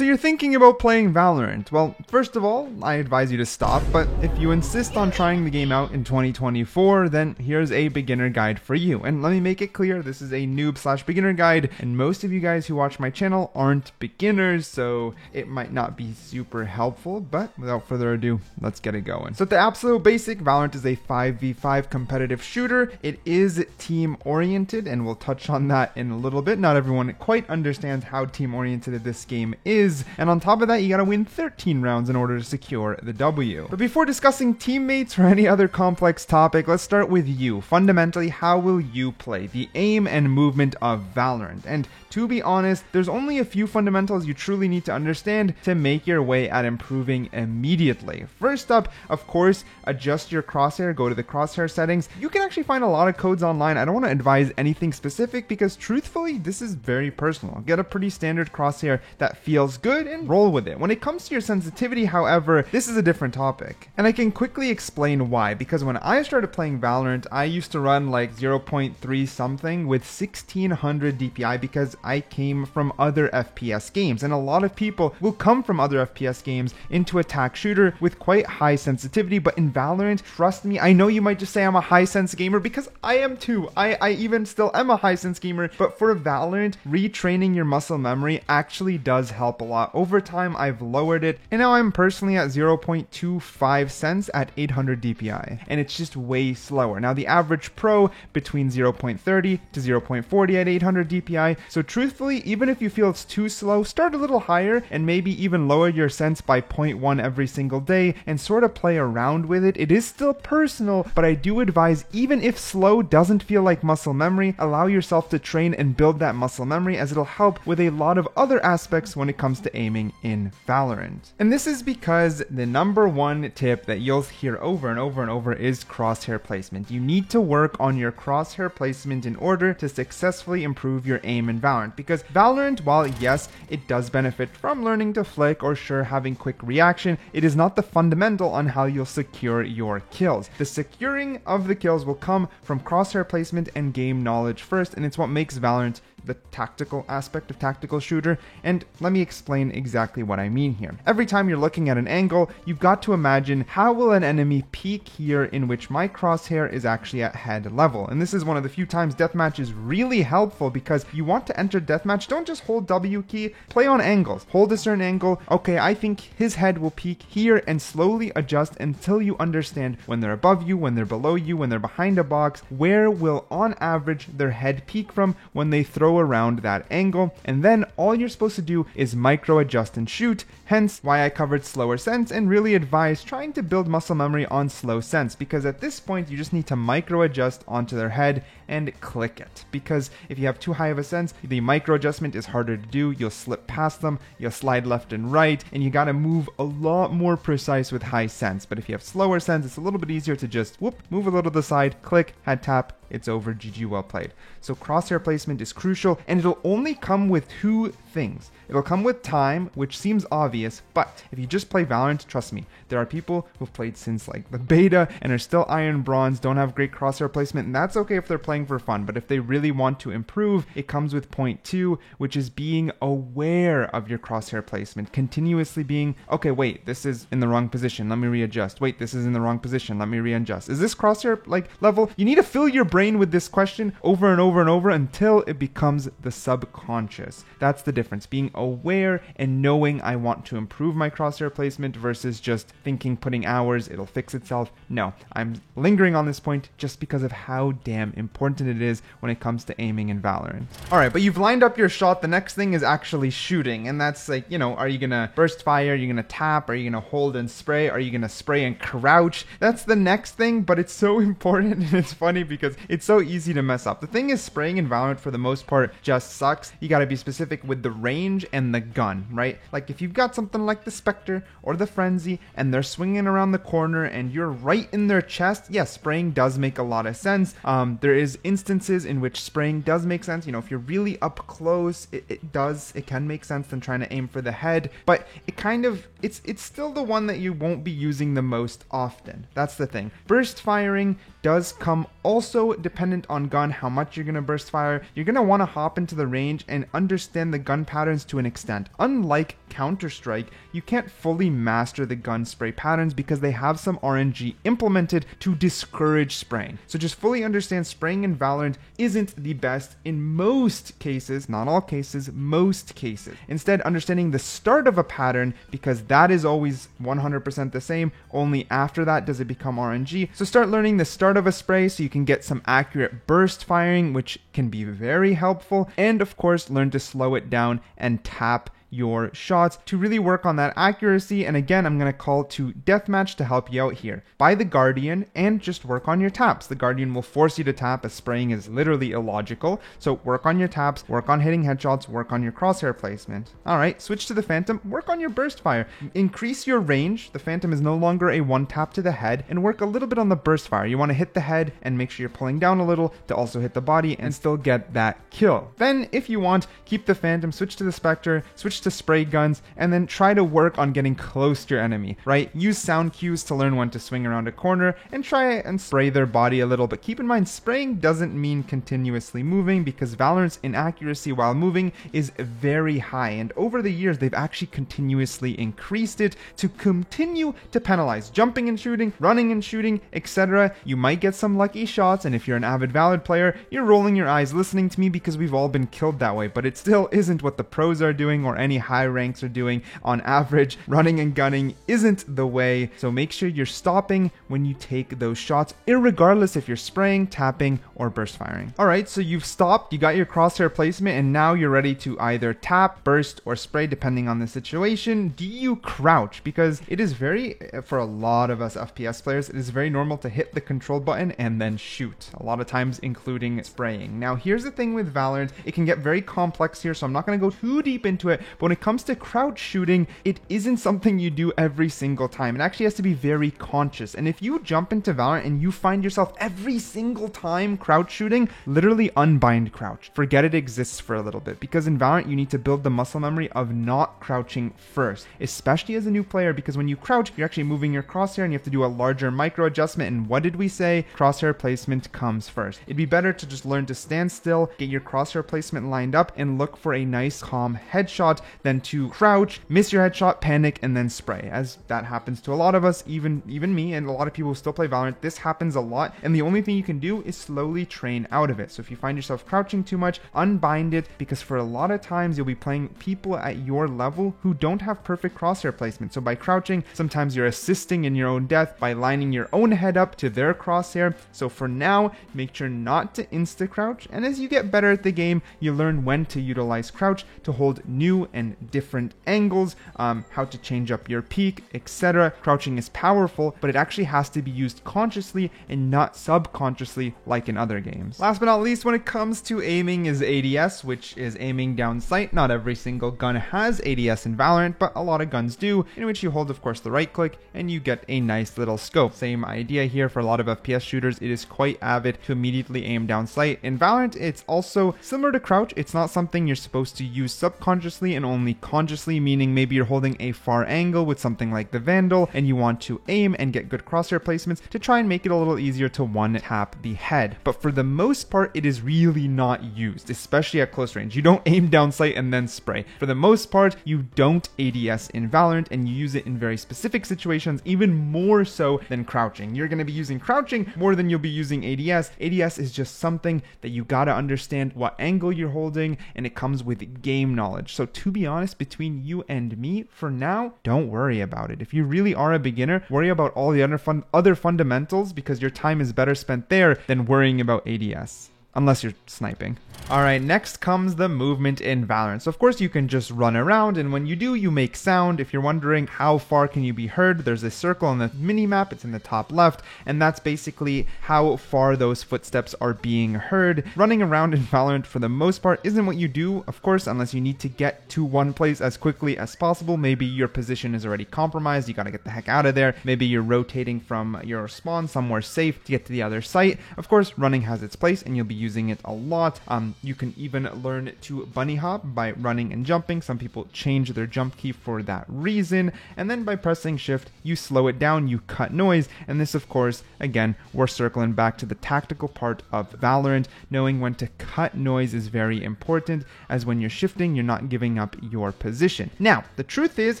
So you're thinking about playing Valorant. Well, first of all, I advise you to stop, but if you insist on trying the game out in 2024, then here's a beginner guide for you. And let me make it clear, this is a noob/beginner guide, and most of you guys who watch my channel aren't beginners, so it might not be super helpful, but without further ado, let's get it going. So at the absolute basic, Valorant is a 5v5 competitive shooter. It is team-oriented, and we'll touch on that in a little bit. Not everyone quite understands how team-oriented this game is. And on top of that, you gotta win 13 rounds in order to secure the W. But before discussing teammates or any other complex topic, let's start with you. Fundamentally, how will you play the aim and movement of Valorant? And to be honest, there's only a few fundamentals you truly need to understand to make your way at improving immediately. First up, of course, adjust your crosshair, go to the crosshair settings. You can actually find a lot of codes online. I don't want to advise anything specific because truthfully, this is very personal. Get a pretty standard crosshair that feels good and roll with it. When it comes to your sensitivity, however, this is a different topic. And I can quickly explain why, because when I started playing Valorant, I used to run like 0.3 something with 1600 DPI because I came from other FPS games, and a lot of people will come from other FPS games into attack shooter with quite high sensitivity. But in Valorant, trust me, I know you might just say I'm a high sense gamer because I am too. I even still am a high sense gamer, but for Valorant, retraining your muscle memory actually does help a lot. Over time, I've lowered it, and now I'm personally at 0.25 cents at 800 DPI, and it's just way slower. Now the average pro between 0.30 to 0.40 at 800 DPI, so truthfully, even if you feel it's too slow, start a little higher and maybe even lower your cents by 0.1 every single day and sort of play around with it. It is still personal, but I do advise, even if slow doesn't feel like muscle memory, allow yourself to train and build that muscle memory, as it'll help with a lot of other aspects when it comes to aiming in Valorant. And this is because the number one tip that you'll hear over and over and over is crosshair placement. You need to work on your crosshair placement in order to successfully improve your aim in Valorant. Because Valorant, while yes, it does benefit from learning to flick or sure having quick reaction, it is not the fundamental on how you'll secure your kills. The securing of the kills will come from crosshair placement and game knowledge first, and it's what makes Valorant the tactical aspect of tactical shooter. And let me explain exactly what I mean here. Every time you're looking at an angle, you've got to imagine, how will an enemy peek here in which my crosshair is actually at head level? And this is one of the few times deathmatch is really helpful, because you want to enter deathmatch, don't just hold W key, play on angles. Hold a certain angle, okay, I think his head will peek here, and slowly adjust until you understand when they're above you, when they're below you, when they're behind a box, where will on average their head peek from when they throw around that angle. And then all you're supposed to do is micro adjust and shoot, hence why I covered slower sense and really advise trying to build muscle memory on slow sense, because at this point you just need to micro adjust onto their head and click it. Because if you have too high of a sense, the micro adjustment is harder to do. You'll slip past them, you'll slide left and right, and you gotta move a lot more precise with high sense. But if you have slower sense, it's a little bit easier to just move a little to the side, click, head tap, it's over, GG, well played. So crosshair placement is crucial, and it'll only come with two things. It'll come with time, which seems obvious, but if you just play Valorant, trust me, there are people who've played since like the beta and are still iron bronze, don't have great crosshair placement, and that's okay if they're playing for fun. But if they really want to improve, it comes with point 2, which is being aware of your crosshair placement, continuously being, okay, wait, this is in the wrong position, let me readjust. Wait, this is in the wrong position, let me readjust. Is this crosshair like level? You need to fill your brain with this question over and over and over until it becomes the subconscious. That's the difference, being aware and knowing I want to improve my crosshair placement versus just thinking putting hours, it'll fix itself. No, I'm lingering on this point just because of how damn important it is when it comes to aiming in Valorant. Alright, but you've lined up your shot. The next thing is actually shooting, and that's like, you know, are you gonna burst fire, are you gonna tap, are you gonna hold and spray, are you gonna spray and crouch? That's the next thing, but it's so important, and it's funny because it's so easy to mess up. The thing is, spraying in Valorant for the most part just sucks. You gotta be specific with the range and the gun, right? Like if you've got something like the Spectre or the Frenzy and they're swinging around the corner and you're right in their chest, yes, spraying does make a lot of sense. There is instances in which spraying does make sense. You know, if you're really up close, it can make sense than trying to aim for the head, but it kind of, it's still the one that you won't be using the most often. That's the thing. Burst firing does come also dependent on gun how much you're going to burst fire. You're going to want to hop into the range and understand the gun patterns to an extent. Unlike Counter-Strike, you can't fully master the gun spray patterns because they have some RNG implemented to discourage spraying. So just fully understand spraying in Valorant isn't the best in most cases, not all cases, most cases. Instead, understanding the start of a pattern, because that is always 100% the same, only after that does it become RNG. So start learning the start of a spray so you can get some accurate burst firing, which can be very helpful. And of course, learn to slow it down and tap your shots to really work on that accuracy. And again, I'm going to call to Deathmatch to help you out here. Buy the Guardian and just work on your taps. The Guardian will force you to tap as spraying is literally illogical. So work on your taps, work on hitting headshots, work on your crosshair placement. All right, switch to the Phantom, work on your burst fire. Increase your range. The Phantom is no longer a one tap to the head, and work a little bit on the burst fire. You want to hit the head and make sure you're pulling down a little to also hit the body and still get that kill. Then if you want, keep the Phantom, switch to the Spectre, switch to spray guns, and then try to work on getting close to your enemy, right? Use sound cues to learn when to swing around a corner and try and spray their body a little, but keep in mind spraying doesn't mean continuously moving, because Valorant's inaccuracy while moving is very high, and over the years they've actually continuously increased it to continue to penalize jumping and shooting, running and shooting, etc. You might get some lucky shots, and if you're an avid Valorant player, you're rolling your eyes listening to me because we've all been killed that way, but it still isn't what the pros are doing or any high ranks are doing. On average, running and gunning isn't the way, so make sure you're stopping when you take those shots, irregardless if you're spraying, tapping, or burst firing. Alright, so you've stopped, you got your crosshair placement, and now you're ready to either tap, burst, or spray depending on the situation. Do you crouch? Because it is for a lot of us FPS players, it is very normal to hit the control button and then shoot, a lot of times including spraying. Now here's the thing with Valorant, it can get very complex here, so I'm not going to go too deep into it, but when it comes to crouch shooting, it isn't something you do every single time. It actually has to be very conscious, and if you jump into Valorant and you find yourself every single time crouch shooting, literally unbind crouch. Forget it exists for a little bit, because in Valorant you need to build the muscle memory of not crouching first, especially as a new player, because when you crouch, you're actually moving your crosshair and you have to do a larger micro adjustment, and what did we say? Crosshair placement comes first. It'd be better to just learn to stand still, get your crosshair placement lined up, and look for a nice calm headshot than to crouch, miss your headshot, panic, and then spray, as that happens to a lot of us, even me, and a lot of people who still play Valorant. This happens a lot, and the only thing you can do is slowly train out of it. So if you find yourself crouching too much, unbind it, because for a lot of times you'll be playing people at your level who don't have perfect crosshair placement. So by crouching, sometimes you're assisting in your own death by lining your own head up to their crosshair. So for now, make sure not to insta crouch, and as you get better at the game, you learn when to utilize crouch to hold new and different angles, how to change up your peak, etc. Crouching is powerful, but it actually has to be used consciously and not subconsciously like in other games. Last but not least, when it comes to aiming, is ADS, which is aiming down sight. Not every single gun has ADS in Valorant, but a lot of guns do, in which you hold, of course, the right click and you get a nice little scope. Same idea here for a lot of FPS shooters. It is quite avid to immediately aim down sight. In Valorant, it's also similar to crouch. It's not something you're supposed to use subconsciously and only consciously, meaning maybe you're holding a far angle with something like the Vandal and you want to aim and get good crosshair placements to try and make it a little easier to one tap the head. But for the most part, it is really not used, especially at close range. You don't aim down sight and then spray. For the most part, you don't ADS in Valorant, and you use it in very specific situations, even more so than crouching. You're going to be using crouching more than you'll be using ADS. ADS is just something that you got to understand what angle you're holding, and it comes with game knowledge. So to be honest, between you and me, for now, don't worry about it. If you really are a beginner, worry about all the other fundamentals, because your time is better spent there than worrying about ADS. Unless you're sniping. Alright, next comes the movement in Valorant. So of course you can just run around, and when you do, you make sound. If you're wondering how far can you be heard, there's a circle on the mini-map, it's in the top left, and that's basically how far those footsteps are being heard. Running around in Valorant for the most part isn't what you do, of course, unless you need to get to one place as quickly as possible. Maybe your position is already compromised, you gotta get the heck out of there. Maybe you're rotating from your spawn somewhere safe to get to the other site. Of course, running has its place, and you'll be using it a lot. You can even learn to bunny hop by running and jumping. Some people change their jump key for that reason. And then by pressing shift, you slow it down, you cut noise. And this, of course, again, we're circling back to the tactical part of Valorant. Knowing when to cut noise is very important, as when you're shifting, you're not giving up your position. Now, the truth is,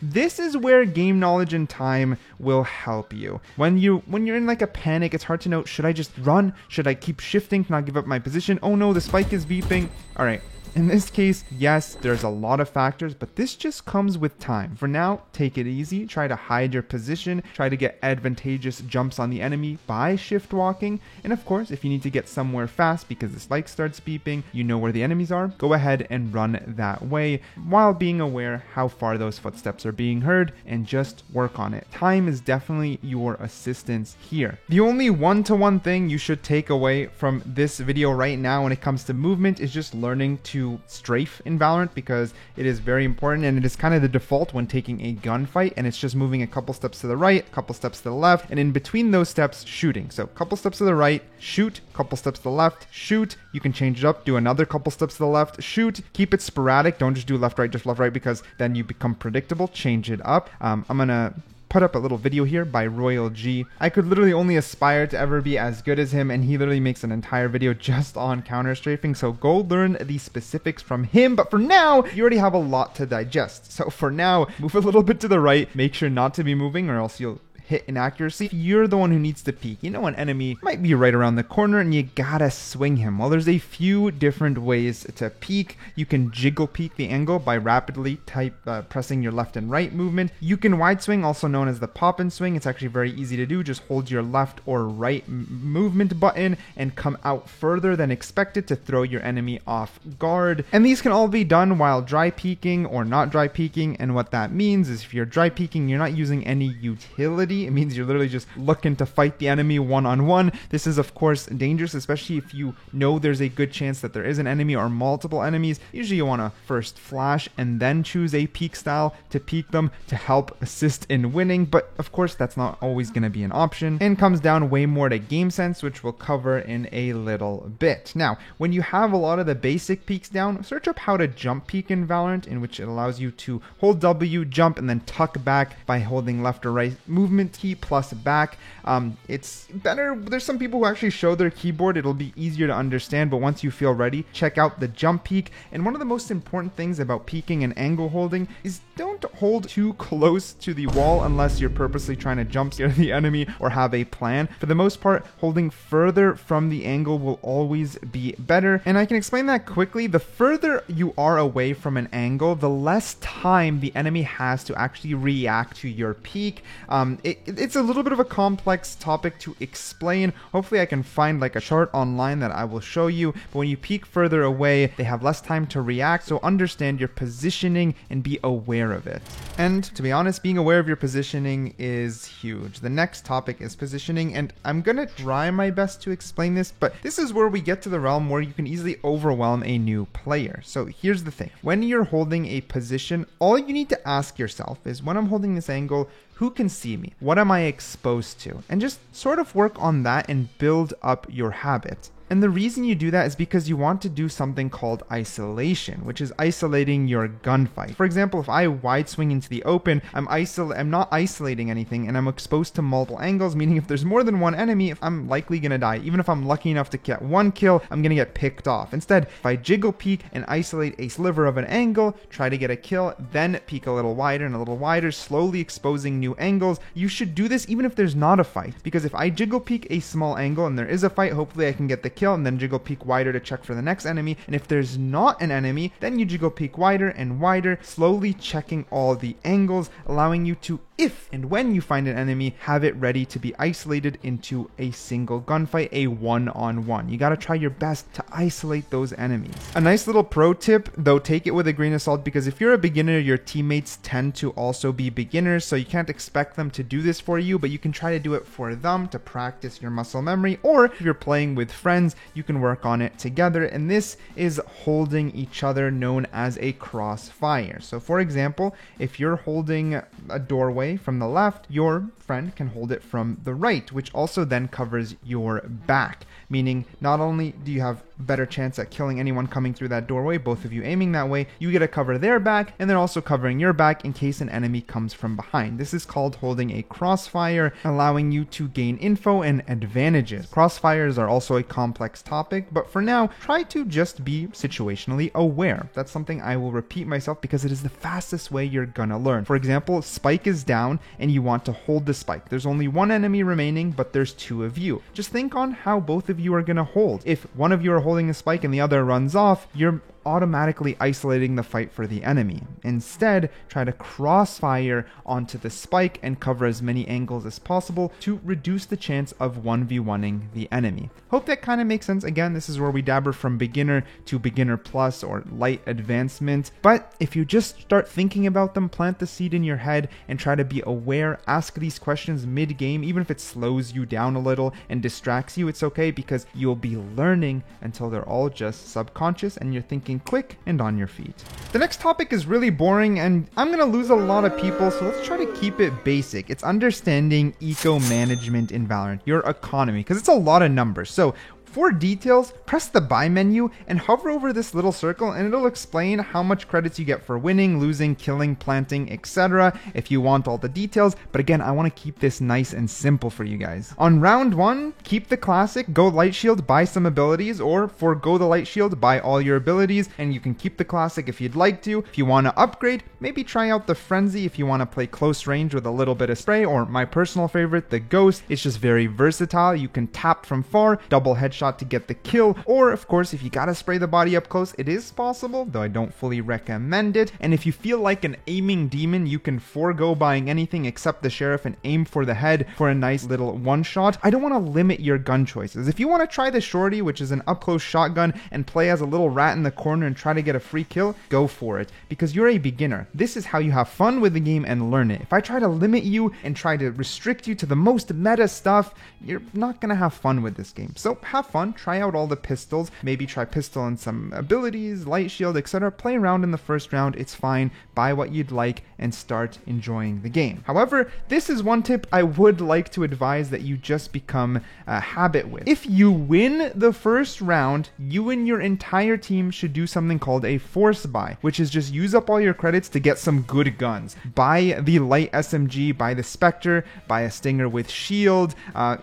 this is where game knowledge and time will help you. When you're in like a panic, it's hard to know, should I just run? Should I keep shifting to not give up my position? Oh no, the spike is beeping. All right. In this case, yes, there's a lot of factors, but this just comes with time. For now, take it easy. Try to hide your position. Try to get advantageous jumps on the enemy by shift walking. And of course, if you need to get somewhere fast because the spike starts beeping, you know where the enemies are, go ahead and run that way while being aware how far those footsteps are being heard, and just work on it. Time is definitely your assistance here. The only one-to-one thing you should take away from this video right now when it comes to movement is just learning to strafe in Valorant, because it is very important, and it is kind of the default when taking a gunfight, and it's just moving a couple steps to the right, a couple steps to the left, and in between those steps, shooting. So a couple steps to the right, shoot, couple steps to the left, shoot. You can change it up, do another couple steps to the left, shoot. Keep it sporadic. Don't just do left, right, just left, right, because then you become predictable. Change it up. I'm gonna put up a little video here by Royal G. I could literally only aspire to ever be as good as him, and he literally makes an entire video just on counter strafing, so go learn the specifics from him. But for now, you already have a lot to digest. So for now, move a little bit to the right, make sure not to be moving or else you'll hit inaccuracy. If you're the one who needs to peek, you know an enemy might be right around the corner and you gotta swing him. Well, there's a few different ways to peek. You can jiggle peek the angle by rapidly pressing your left and right movement. You can wide swing, also known as the pop and swing. It's actually very easy to do. Just hold your left or right movement button and come out further than expected to throw your enemy off guard. And these can all be done while dry peeking or not dry peeking. And what that means is if you're dry peeking, you're not using any utility. It means you're literally just looking to fight the enemy one-on-one. This is, of course, dangerous, especially if you know there's a good chance that there is an enemy or multiple enemies. Usually you want to first flash and then choose a peek style to peek them to help assist in winning. But of course, that's not always going to be an option, and comes down way more to game sense, which we'll cover in a little bit. Now, when you have a lot of the basic peeks down, search up how to jump peek in Valorant, in which it allows you to hold W, jump, and then tuck back by holding left or right movement key plus back. It's better. There's some people who actually show their keyboard. It'll be easier to understand, but once you feel ready, check out the jump peek. And one of the most important things about peeking and angle holding is don't hold too close to the wall unless you're purposely trying to jump scare the enemy or have a plan. For the most part, holding further from the angle will always be better. And I can explain that quickly. The further you are away from an angle, the less time the enemy has to actually react to your peek. It's a little bit of a complex topic to explain. Hopefully I can find like a chart online that I will show you. But when you peek further away, they have less time to react. So understand your positioning and be aware of it. And to be honest, being aware of your positioning is huge. The next topic is positioning, and I'm gonna try my best to explain this, but this is where we get to the realm where you can easily overwhelm a new player. So here's the thing. When you're holding a position, all you need to ask yourself is, when I'm holding this angle, who can see me? What am I exposed to? And just sort of work on that and build up your habit. And the reason you do that is because you want to do something called isolation, which is isolating your gunfight. For example, if I wide swing into the open, I'm not isolating anything, and I'm exposed to multiple angles, meaning if there's more than one enemy, I'm likely gonna die. Even if I'm lucky enough to get one kill, I'm gonna get picked off. Instead, if I jiggle peek and isolate a sliver of an angle, try to get a kill, then peek a little wider and a little wider, slowly exposing new angles. You should do this even if there's not a fight, because if I jiggle peek a small angle and there is a fight, hopefully I can get the kill and then jiggle peek wider to check for the next enemy. And if there's not an enemy, then you jiggle peek wider and wider, slowly checking all the angles, allowing you to, if and when you find an enemy, have it ready to be isolated into a single gunfight, a one-on-one. You gotta try your best to isolate those enemies. A nice little pro tip, though, take it with a grain of salt, because if you're a beginner, your teammates tend to also be beginners, so you can't expect them to do this for you, but you can try to do it for them to practice your muscle memory. Or if you're playing with friends, you can work on it together, and this is holding each other, known as a crossfire. So for example, if you're holding a doorway away from the left, your friend can hold it from the right, which also then covers your back. Meaning, not only do you have a better chance at killing anyone coming through that doorway, both of you aiming that way, you get to cover their back, and they're also covering your back in case an enemy comes from behind. This is called holding a crossfire, allowing you to gain info and advantages. Crossfires are also a complex topic, but for now, try to just be situationally aware. That's something I will repeat myself because it is the fastest way you're gonna learn. For example, spike is down and you want to hold the spike. There's only one enemy remaining, but there's two of you. Just think on how both of you are gonna hold. If one of you are holding a spike and the other runs off, you're automatically isolating the fight for the enemy. Instead, try to crossfire onto the spike and cover as many angles as possible to reduce the chance of 1v1ing the enemy. Hope that kind of makes sense. Again, this is where we dabber from beginner to beginner plus or light advancement. But if you just start thinking about them, plant the seed in your head and try to be aware, ask these questions mid-game, even if it slows you down a little and distracts you, it's okay because you'll be learning until they're all just subconscious and you're thinking quick and on your feet. The next topic is really boring and I'm gonna lose a lot of people, so let's try to keep it basic. It's understanding eco management in Valorant, your economy, because it's a lot of numbers. So for details, press the buy menu and hover over this little circle and it'll explain how much credits you get for winning, losing, killing, planting, etc. if you want all the details. But again, I want to keep this nice and simple for you guys. On round 1, keep the classic, go light shield, buy some abilities, or forgo the light shield, buy all your abilities, and you can keep the classic if you'd like to. If you want to upgrade, maybe try out the frenzy if you want to play close range with a little bit of spray, or my personal favorite, the ghost. It's just very versatile. You can tap from far, double headshot to get the kill, or of course if you gotta spray the body up close, it is possible, though I don't fully recommend it. And if you feel like an aiming demon, you can forego buying anything except the sheriff and aim for the head for a nice little one shot. I don't want to limit your gun choices. If you want to try the shorty, which is an up close shotgun, and play as a little rat in the corner and try to get a free kill, go for it, because you're a beginner. This is how you have fun with the game and learn it. If I try to limit you and try to restrict you to the most meta stuff, you're not gonna have fun with this game. So have fun, try out all the pistols, maybe try pistol and some abilities, light shield, etc. Play around in the first round, it's fine, buy what you'd like and start enjoying the game. However, this is one tip I would like to advise that you just become a habit with. If you win the first round, you and your entire team should do something called a force buy, which is just use up all your credits to get some good guns. Buy the light SMG, buy the Spectre, buy a Stinger with shield.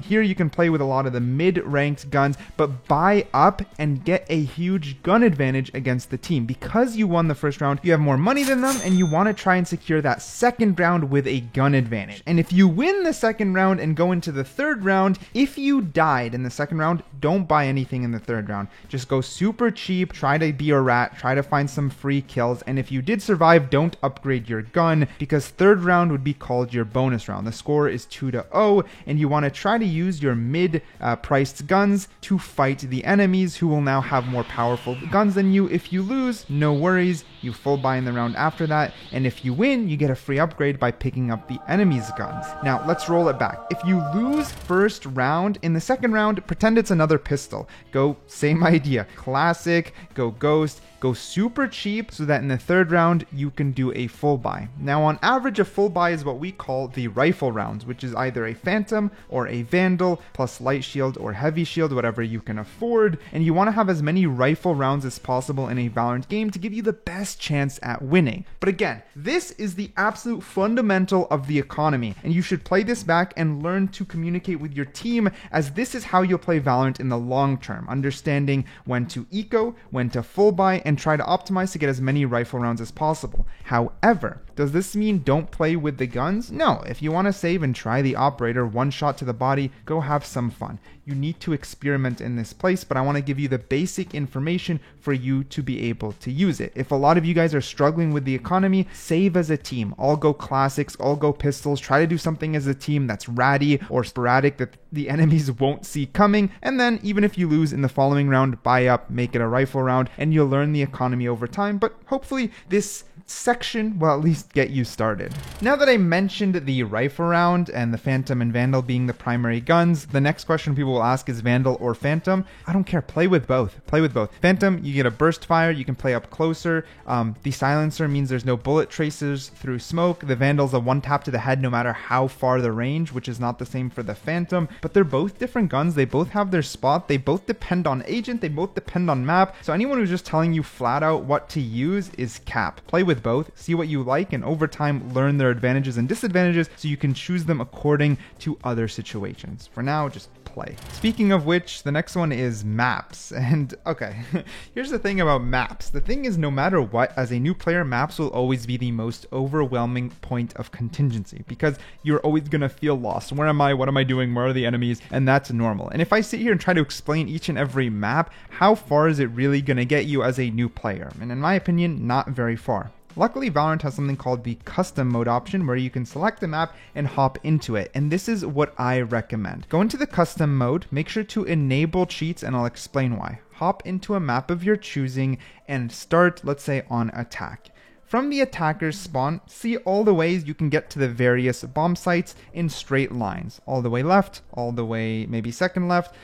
Here you can play with a lot of the mid-ranked guns, but buy up and get a huge gun advantage against the team. Because you won the first round, you have more money than them and you want to try and secure that second round with a gun advantage. And if you win the second round and go into the third round, if you died in the second round, don't buy anything in the third round. Just go super cheap, try to be a rat, try to find some free kills, and if you did survive, don't upgrade your gun, because third round would be called your bonus round. The score is 2-0, and you want to try to use your mid-priced guns to fight the enemies who will now have more powerful guns than you. If you lose, no worries, you full buy in the round after that, and if you win, you get a free upgrade by picking up the enemy's guns. Now, let's roll it back. If you lose first round, in the second round, pretend it's another pistol. Go, same idea, classic, go ghost, go super cheap so that in the third round you can do a full buy. Now on average, a full buy is what we call the rifle rounds, which is either a phantom or a vandal plus light shield or heavy shield, whatever you can afford, and you want to have as many rifle rounds as possible in a Valorant game to give you the best chance at winning. But again, this is the absolute fundamental of the economy, and you should play this back and learn to communicate with your team, as this is how you'll play Valorant in the long term, understanding when to eco, when to full buy, and try to optimize to get as many rifle rounds as possible. However, does this mean don't play with the guns? No, if you want to save and try the operator, one shot to the body, go have some fun. You need to experiment in this place, but I want to give you the basic information for you to be able to use it. If a lot of you guys are struggling with the economy, save as a team. All go classics, all go pistols, try to do something as a team that's ratty or sporadic that the enemies won't see coming, and then even if you lose in the following round, buy up, make it a rifle round, and you'll learn the economy over time. But hopefully this section will at least get you started. Now that I mentioned the rifle round and the Phantom and Vandal being the primary guns, the next question people will ask is Vandal or Phantom. I don't care, play with both. Play with both. Phantom, you get a burst fire, you can play up closer. The silencer means there's no bullet traces through smoke. The Vandal's a one tap to the head no matter how far the range, which is not the same for the Phantom, but they're both different guns. They both have their spot. They both depend on agent. They both depend on map. So anyone who's just telling you flat out what to use is cap. Play with both, see what you like, and over time learn their advantages and disadvantages so you can choose them according to other situations. For now, just play. Speaking of which, the next one is maps. And okay, here's the thing about maps. The thing is, no matter what, as a new player, maps will always be the most overwhelming point of contingency because you're always going to feel lost. Where am I? What am I doing? Where are the enemies? And that's normal. And if I sit here and try to explain each and every map, how far is it really going to get you as a new player? And in my opinion, not very far. Luckily, Valorant has something called the custom mode option where you can select the map and hop into it. And this is what I recommend. Go into the custom mode, make sure to enable cheats, and I'll explain why. Hop into a map of your choosing and start, let's say, on attack. From the attacker's spawn, see all the ways you can get to the various bomb sites in straight lines. All the way left, all the way maybe second left,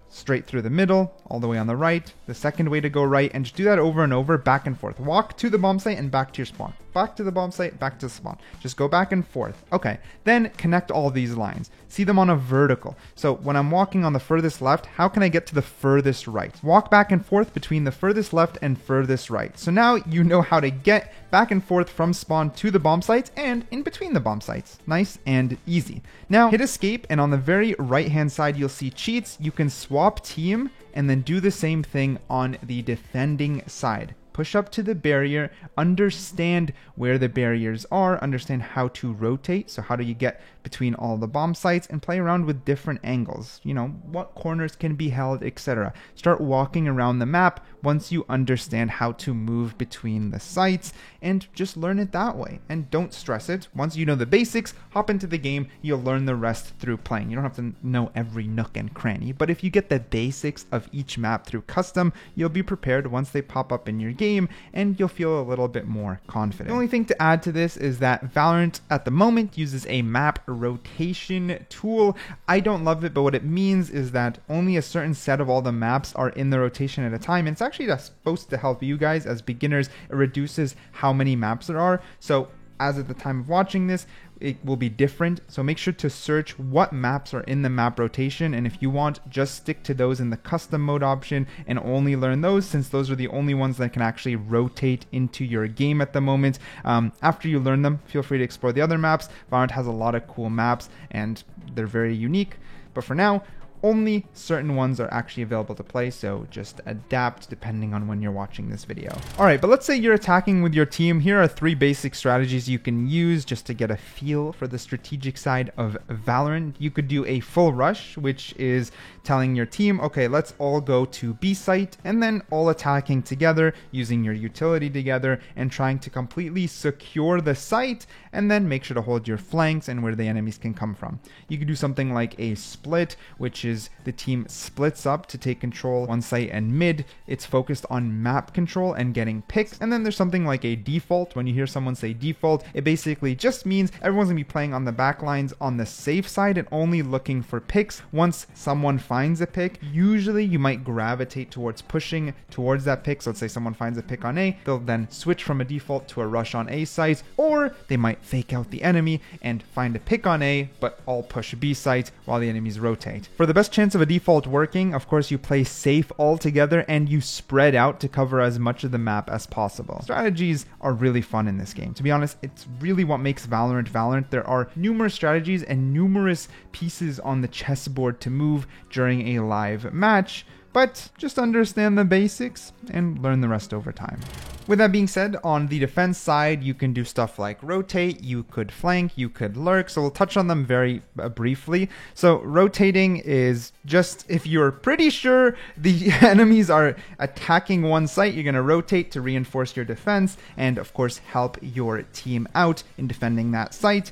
straight through the middle, all the way on the right, the second way to go right, and just do that over and over, back and forth. Walk to the bomb site and back to your spawn. Back to the bomb site, back to the spawn. Just go back and forth. Okay, then connect all these lines. See them on a vertical. So when I'm walking on the furthest left, how can I get to the furthest right? Walk back and forth between the furthest left and furthest right. So now you know how to get back and forth from spawn to the bomb sites and in between the bomb sites. Nice and easy. Now hit escape, and on the very right hand side you'll see cheats. You can swap team and then do the same thing on the defending side. Push up to the barrier, understand where the barriers are, understand how to rotate, so how do you get between all the bomb sites, and play around with different angles, you know, what corners can be held, etc. Start walking around the map once you understand how to move between the sites, and just learn it that way, and don't stress it. Once you know the basics, hop into the game, you'll learn the rest through playing. You don't have to know every nook and cranny, but if you get the basics of each map through custom, you'll be prepared once they pop up in your game, and you'll feel a little bit more confident. The only thing to add to this is that Valorant at the moment uses a map rotation tool. I don't love it, but what it means is that only a certain set of all the maps are in the rotation at a time, and it's actually supposed to help you guys as beginners. It reduces how many maps there are. So as at the time of watching this, it will be different. So make sure to search what maps are in the map rotation, and if you want, just stick to those in the custom mode option and only learn those, since those are the only ones that can actually rotate into your game at the moment. After you learn them, feel free to explore the other maps. Valorant has a lot of cool maps and they're very unique, but for now, only certain ones are actually available to play, so just adapt depending on when you're watching this video. Alright, but let's say you're attacking with your team. Here are 3 basic strategies you can use just to get a feel for the strategic side of Valorant. You could do a full rush, which is telling your team, okay, let's all go to B site, and then all attacking together, using your utility together, and trying to completely secure the site, and then make sure to hold your flanks and where the enemies can come from. You could do something like a split, which is the team splits up to take control one site and mid. It's focused on map control and getting picks. And then there's something like a default. When you hear someone say default, it basically just means everyone's gonna be playing on the back lines on the safe side and only looking for picks. Once someone finds a pick, usually you might gravitate towards pushing towards that pick. So let's say someone finds a pick on A, they'll then switch from a default to a rush on A site, or they might fake out the enemy and find a pick on A, but all push B site while the enemies rotate. For the best chance of a default working, of course, you play safe altogether and you spread out to cover as much of the map as possible. Strategies are really fun in this game. To be honest, it's really what makes Valorant Valorant. There are numerous strategies and numerous pieces on the chessboard to move during a live match, but just understand the basics and learn the rest over time. With that being said, on the defense side, you can do stuff like rotate, you could flank, you could lurk, so we'll touch on them very briefly. So rotating is just if you're pretty sure the enemies are attacking one site, you're going to rotate to reinforce your defense and of course help your team out in defending that site.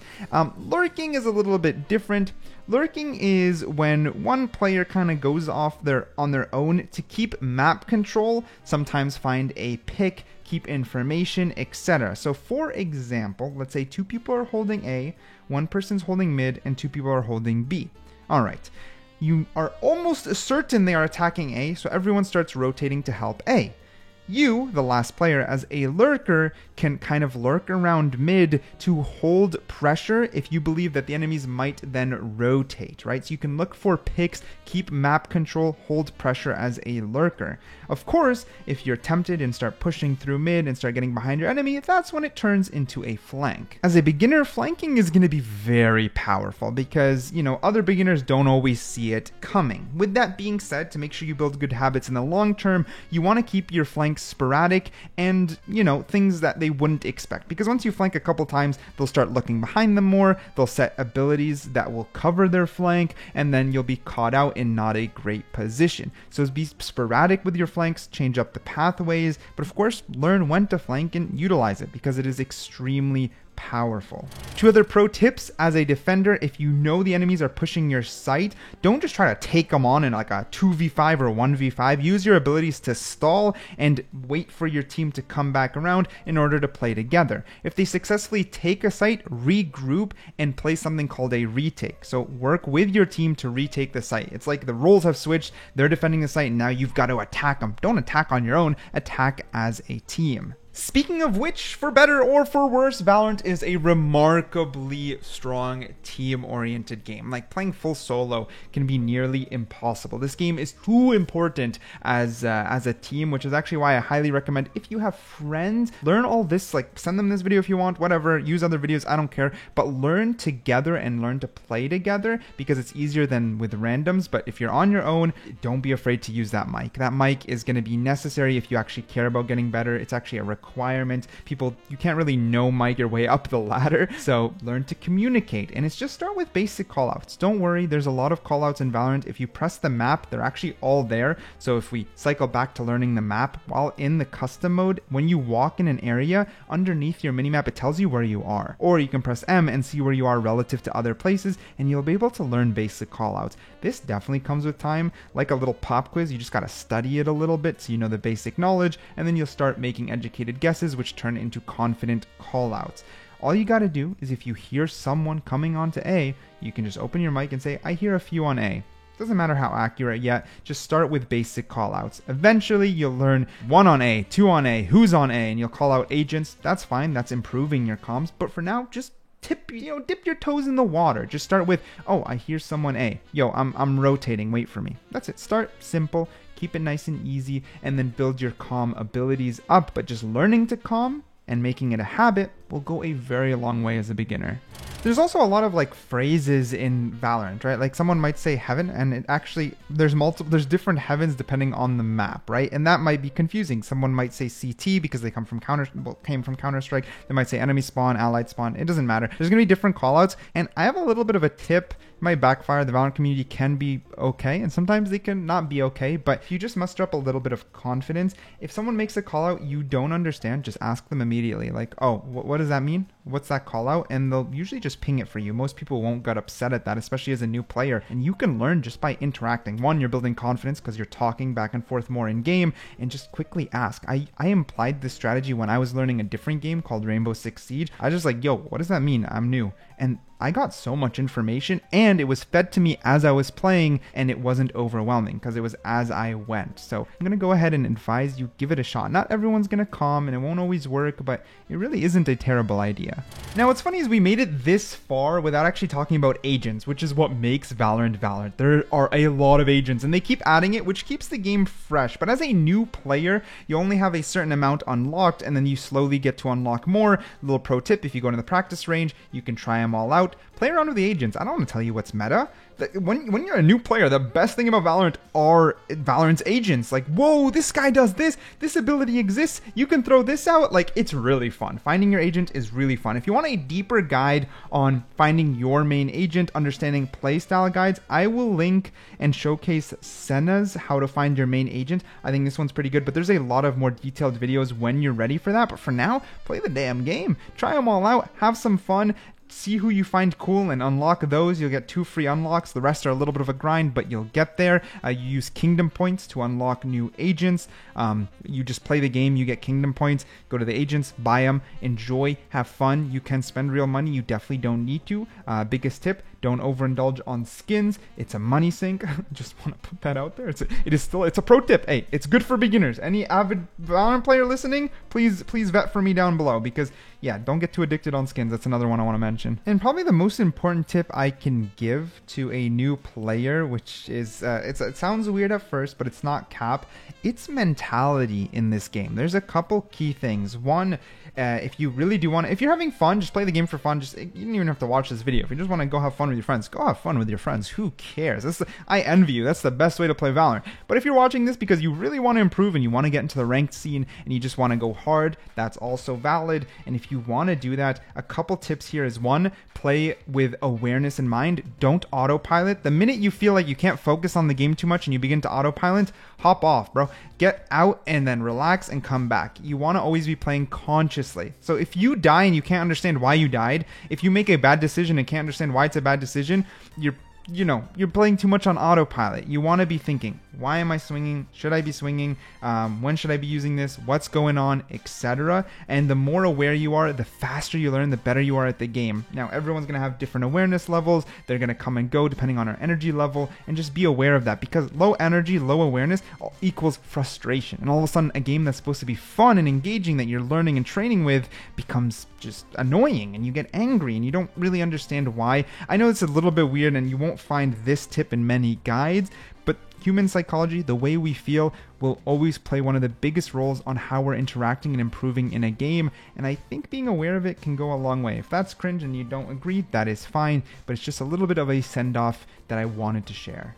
Lurking is a little bit different. Lurking is when one player kind of goes off on their own to keep map control, sometimes find a pick, keep information, etc. So for example, let's say 2 people are holding A, 1 person's holding mid, and 2 people are holding B. Alright, you are almost certain they are attacking A, so everyone starts rotating to help A. You, the last player, as a lurker, can kind of lurk around mid to hold pressure if you believe that the enemies might then rotate, right? So you can look for picks, keep map control, hold pressure as a lurker. Of course, if you're tempted and start pushing through mid and start getting behind your enemy, that's when it turns into a flank. As a beginner, flanking is going to be very powerful because, other beginners don't always see it coming. With that being said, to make sure you build good habits in the long term, you want to keep your flanks sporadic and, things that they wouldn't expect. Because once you flank a couple times, they'll start looking behind them more, they'll set abilities that will cover their flank, and then you'll be caught out in not a great position. So be sporadic with your flanks, change up the pathways, but of course, learn when to flank and utilize it because it is extremely powerful. 2 other pro tips as a defender: if you know the enemies are pushing your site, don't just try to take them on in like a 2v5 or 1v5. Use your abilities to stall and wait for your team to come back around in order to play together. If they successfully take a site, regroup and play something called a retake. So work with your team to retake the site. It's like the roles have switched, they're defending the site, and now you've got to attack them. Don't attack on your own, attack as a team. Speaking of which, for better or for worse, Valorant is a remarkably strong team-oriented game. Like, playing full solo can be nearly impossible. This game is too important as a team, which is actually why I highly recommend, if you have friends, learn all this, like send them this video if you want, whatever, use other videos, I don't care, but learn together and learn to play together because it's easier than with randoms. But if you're on your own, don't be afraid to use that mic. That mic is going to be necessary if you actually care about getting better. It's actually a requirement. You can't really no mic your way up the ladder, so learn to communicate. And it's just start with basic callouts. Don't worry, there's a lot of callouts in Valorant. If you press the map, they're actually all there. So if we cycle back to learning the map, while in the custom mode, when you walk in an area, underneath your minimap, it tells you where you are. Or you can press M and see where you are relative to other places, and you'll be able to learn basic callouts. This definitely comes with time. Like a little pop quiz, you just gotta study it a little bit so you know the basic knowledge, and then you'll start making educated guesses, which turn into confident callouts. All you gotta do is, if you hear someone coming onto A, you can just open your mic and say, I hear a few on A. Doesn't matter how accurate yet, just start with basic callouts. Eventually, you'll learn 1 on A, 2 on A, who's on A, and you'll call out agents. That's fine, that's improving your comms, but for now, just dip your toes in the water. Just start with, oh, I hear someone A. Yo, I'm rotating, wait for me. That's it. Start simple, keep it nice and easy, and then build your comm abilities up. But just learning to comm and making it a habit will go a very long way as a beginner. There's also a lot of like phrases in Valorant, right? Like someone might say heaven, and it actually, there's different heavens depending on the map, right? And that might be confusing. Someone might say CT because they came from Counter-Strike. They might say enemy spawn, allied spawn. It doesn't matter. There's gonna be different callouts, and I have a little bit of a tip. It might backfire. The Valorant community can be okay, and sometimes they can not be okay, but if you just muster up a little bit of confidence, if someone makes a callout you don't understand, just ask them immediately, like, oh, what does that mean? What's that callout? And they'll usually just ping it for you. Most people won't get upset at that, especially as a new player, and you can learn just by interacting. One, you're building confidence because you're talking back and forth more in game, and just quickly ask. I implied this strategy when I was learning a different game called Rainbow Six Siege. I was just like, yo, what does that mean? I'm new. And I got so much information, and it was fed to me as I was playing, and it wasn't overwhelming because it was as I went. So I'm going to go ahead and advise you, give it a shot. Not everyone's going to comm, and it won't always work, but it really isn't a terrible idea. Now, what's funny is we made it this far without actually talking about agents, which is what makes Valorant Valorant. There are a lot of agents, and they keep adding it, which keeps the game fresh. But as a new player, you only have a certain amount unlocked, and then you slowly get to unlock more. A little pro tip, if you go to the practice range, you can try them all out. Play around with the agents. I don't want to tell you what's meta. When you're a new player, the best thing about Valorant are Valorant's agents. Like, whoa, this guy does this ability exists, you can throw this out. Like, it's really fun. Finding your agent is really fun. If you want a deeper guide on finding your main agent, understanding playstyle guides, I will link and showcase Senna's How to Find Your Main Agent. I think this one's pretty good, but there's a lot of more detailed videos when you're ready for that. But for now, play the damn game. Try them all out, have some fun. see who you find cool and unlock those. You'll get 2 free unlocks. The rest are a little bit of a grind, but you'll get there. You use kingdom points to unlock new agents. You just play the game, you get kingdom points, go to the agents, buy them, enjoy, have fun. You can spend real money. You definitely don't need to. Biggest tip, don't overindulge on skins. It's a money sink. Just want to put that out there. It's a pro tip. Hey, it's good for beginners. Any avid Valorant player listening, please vet for me down below, because yeah, don't get too addicted on skins. That's another one I want to mention. And probably the most important tip I can give to a new player, which is, it sounds weird at first, but it's not cap. It's mentality in this game. There's a couple key things. One, if you really do want to, if you're having fun, just play the game for fun. You don't even have to watch this video. If you just want to go have fun with your friends, go have fun with your friends. Who cares? I envy you. That's the best way to play Valorant. But if you're watching this because you really want to improve and you want to get into the ranked scene and you just want to go hard, that's also valid. And if you want to do that, a couple tips here is: one, play with awareness in mind. Don't autopilot. The minute you feel like you can't focus on the game too much and you begin to autopilot, hop off, bro. Get out and then relax and come back. You want to always be playing consciously. So if you die and you can't understand why you died, if you make a bad decision and can't understand why it's a bad decision, you're playing too much on autopilot. You want to be thinking, why am I swinging? Should I be swinging? When should I be using this? What's going on? Etc. And the more aware you are, the faster you learn, the better you are at the game. Now, everyone's going to have different awareness levels. They're going to come and go depending on our energy level, and just be aware of that, because low energy, low awareness equals frustration. And all of a sudden, a game that's supposed to be fun and engaging that you're learning and training with becomes just annoying, and you get angry and you don't really understand why. I know it's a little bit weird and you won't find this tip in many guides, but human psychology, the way we feel, will always play one of the biggest roles on how we're interacting and improving in a game, and I think being aware of it can go a long way. If that's cringe and you don't agree, that is fine, but it's just a little bit of a send-off that I wanted to share.